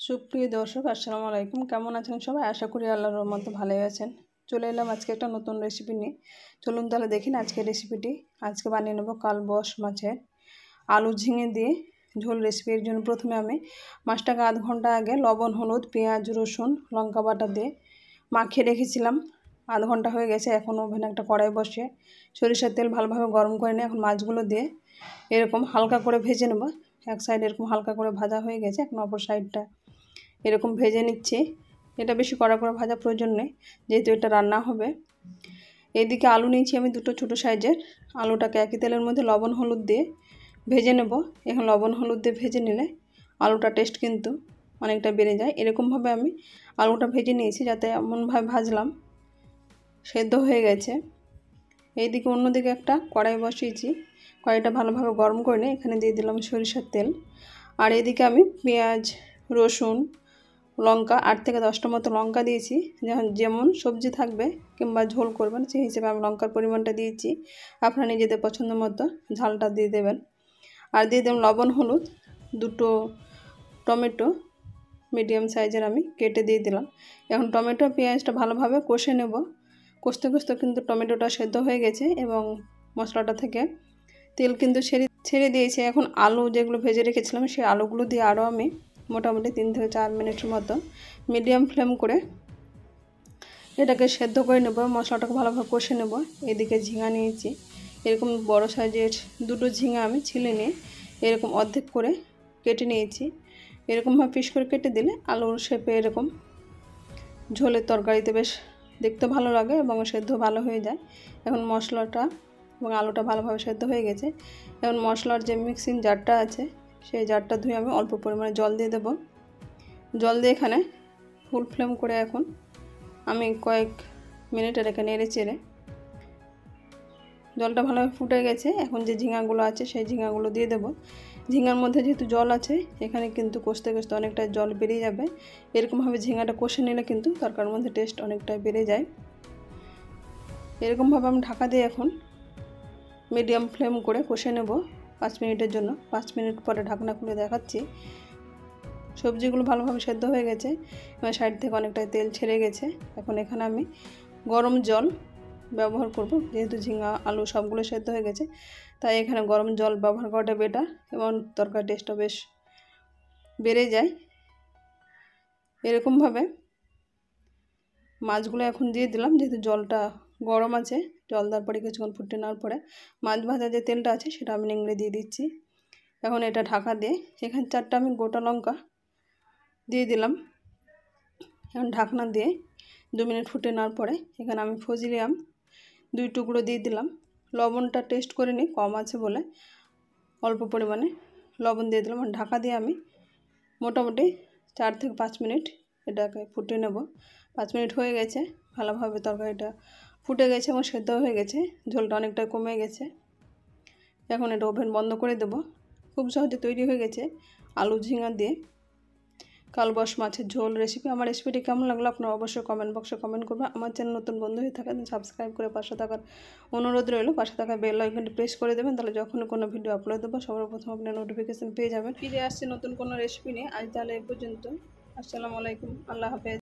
সুপ্রিয় দর্শক আসসালামু আলাইকুম। কেমন আছেন সবাই? আশা করি আল্লাহর রহমতে ভালোই আছেন। চলে এলাম আজকে একটা নতুন রেসিপি নিয়ে। চলুন তাহলে দেখি আজকের রেসিপিটি। আজকে বানিয়ে নেব কালবাউস মাছের আলু ঝিঙে দিয়ে ঝোল রেসিপি। এর জন্য প্রথমে আমি মাছটাকে আধ ঘন্টা আগে লবণ, হলুদ, পেঁয়াজ, রসুন, লঙ্কা বাটা দিয়ে মাখিয়ে রেখেছিলাম। আধ ঘন্টা হয়ে গেছে। এখন ওভেনে একটা কড়াই বসিয়ে সরিষার তেল ভালোভাবে গরম করে নিয়ে এখন মাছগুলো দিয়ে এরকম হালকা করে ভেজে নেব। এক সাইড এরকম হালকা করে ভাজা হয়ে গেছে, এখন অপর সাইডটা এরকম ভেজে নিচ্ছি। এটা বেশি কড়া করে ভাজা প্রয়োজন নেই, যেহেতু এটা রান্না হবে। এইদিকে আলু নিয়েছি আমি দুটো ছোটো সাইজের। আলুটাকে একই তেলের মধ্যে লবণ হলুদ দিয়ে ভেজে নেব। এখন লবণ হলুদ দিয়ে ভেজে নিলে আলুটা টেস্ট কিন্তু অনেকটা বেড়ে যায়। এরকমভাবে আমি আলুটা ভেজে নিয়েছি, যাতে এমনভাবে ভাজলাম সেদ্ধ হয়ে গেছে। এইদিকে অন্যদিকে একটা কড়াই বসিয়েছি। কড়াইটা ভালোভাবে গরম করে নিয়ে এখানে দিয়ে দিলাম সরিষার তেল। আর এদিকে আমি পেঁয়াজ, রসুন, লঙ্কা 8 থেকে 10টা মতো লঙ্কা দিয়েছি। যেমন সবজি থাকবে কিংবা ঝোল করবেন সেই হিসেবে আমি লঙ্কার পরিমাণটা দিয়েছি। আপনারা নিজেদের পছন্দ মতো ঝালটা দিয়ে দেবেন। আর দিয়ে দেবেন লবণ হলুদ। দুটো টমেটো মিডিয়াম সাইজের আমি কেটে দিয়ে দিলাম। এখন টমেটো পেঁয়াজটা ভালোভাবে কষে নেব। কষতে কষতে কিন্তু টমেটোটা সেদ্ধ হয়ে গেছে এবং মশলাটা থেকে তেল কিন্তু ছেড়ে দিয়েছে। এখন আলু যেগুলো ভেজে রেখেছিলাম সেই আলুগুলো দিয়ে আরও আমি মোটামুটি 3 থেকে 4 মিনিটের মতো মিডিয়াম ফ্লেম করে এটাকে সেদ্ধ করে নেব। মশলাটাকে ভালোভাবে কষে নেব। এদিকে ঝিঙা নিয়েছি, এরকম বড় সাইজের দুটো ঝিঙা আমি ছিলে নিয়ে এরকম অর্ধেক করে কেটে নিয়েছি। এরকমভাবে পিস করে কেটে দিলে আলুর শেপে এরকম ঝোলের তরকারিতে বেশ দেখতে ভালো লাগে এবং সেদ্ধ ভালো হয়ে যায়। এখন মশলাটা এবং আলুটা ভালোভাবে সেদ্ধ হয়ে গেছে। এখন মশলার যে মিক্সিং জারটা আছে সেই জারটা ধুয়ে আমি অল্প পরিমাণে জল দিয়ে দেব। জল দিয়ে এখানে ফুল ফ্লেম করে এখন আমি কয়েক মিনিট এটাকে নেড়ে চেড়ে জলটা ভালোভাবে ফুটে গেছে। এখন যে ঝিঙাগুলো আছে সেই ঝিঙাগুলো দিয়ে দেব। ঝিঙার মধ্যে যেহেতু জল আছে এখানে কিন্তু কষতে কষতে অনেকটা জল বেরিয়ে যাবে। এরকমভাবে ঝিঙাটা কষে নিলে কিন্তু তরকারির মধ্যে টেস্ট অনেকটাই বেড়ে যায়। এরকমভাবে আমি ঢাকা দিয়ে এখন মিডিয়াম ফ্লেম করে কষে নেব 5 মিনিটের জন্য। 5 মিনিট পরে ঢাকনা খুলে দেখাচ্ছি। সবজিগুলো ভালোভাবে সেদ্ধ হয়ে গেছে এবং সাইড থেকে অনেকটাই তেল ছেড়ে গেছে। এখন এখানে আমি গরম জল ব্যবহার করব, যেহেতু ঝিঙা আলু সবগুলো সেদ্ধ হয়ে গেছে তাই এখানে গরম জল ব্যবহার করাটা বেটার এবং তরকারি টেস্টটা বেশ বেড়ে যায়। এরকমভাবে মাছগুলো এখন দিয়ে দিলাম, যেহেতু জলটা গরম আছে। জল দেওয়ার পরে কিছুক্ষণ ফুটে নেওয়ার পরে মাছ ভাজা যে তেলটা আছে সেটা আমি নিংড়ে দিয়ে দিচ্ছি। এখন এটা ঢাকা দিয়ে এখানে 4টা আমি গোটা লঙ্কা দিয়ে দিলাম। এখন ঢাকনা দিয়ে 2 মিনিট ফুটে নেওয়ার পরে এখানে আমি ফজলি আম 2 টুকরো দিয়ে দিলাম। লবণটা টেস্ট করে নিই, কম আছে বলে অল্প পরিমাণে লবণ দিয়ে দিলাম। ঢাকা দিয়ে আমি মোটামুটি 4 থেকে 5 মিনিট এটাকে ফুটে নেব। 5 মিনিট হয়ে গেছে, ভালোভাবে তরকারিটা ফুটে গেছে এবং সেদ্ধ হয়ে গেছে, ঝোলটা অনেকটা কমে গেছে। এখন এটা ওভেন বন্ধ করে দেব। খুব সহজে তৈরি হয়ে গেছে আলু ঝিঙা দিয়ে কালবাউস মাছের ঝোল রেসিপি। আমার রেসিপিটি কেমন লাগলো আপনারা অবশ্যই কমেন্ট বক্সে কমেন্ট করবেন। আমার চ্যানেল নতুন বন্ধু হয়ে থাকেন সাবস্ক্রাইব করে পাশে থাকার অনুরোধ রইল। পাশে থাকা বেল আইকনটি প্রেস করে দেবেন, তাহলে যখনই কোনো ভিডিও আপলোড দেবো সবার প্রথম আপনার নোটিফিকেশন পেয়ে যাবেন। ফিরে আসছে নতুন কোনো রেসিপি নিয়ে। আজ তাহলে এই পর্যন্ত। আসসালামু আলাইকুম, আল্লাহ হাফেজ।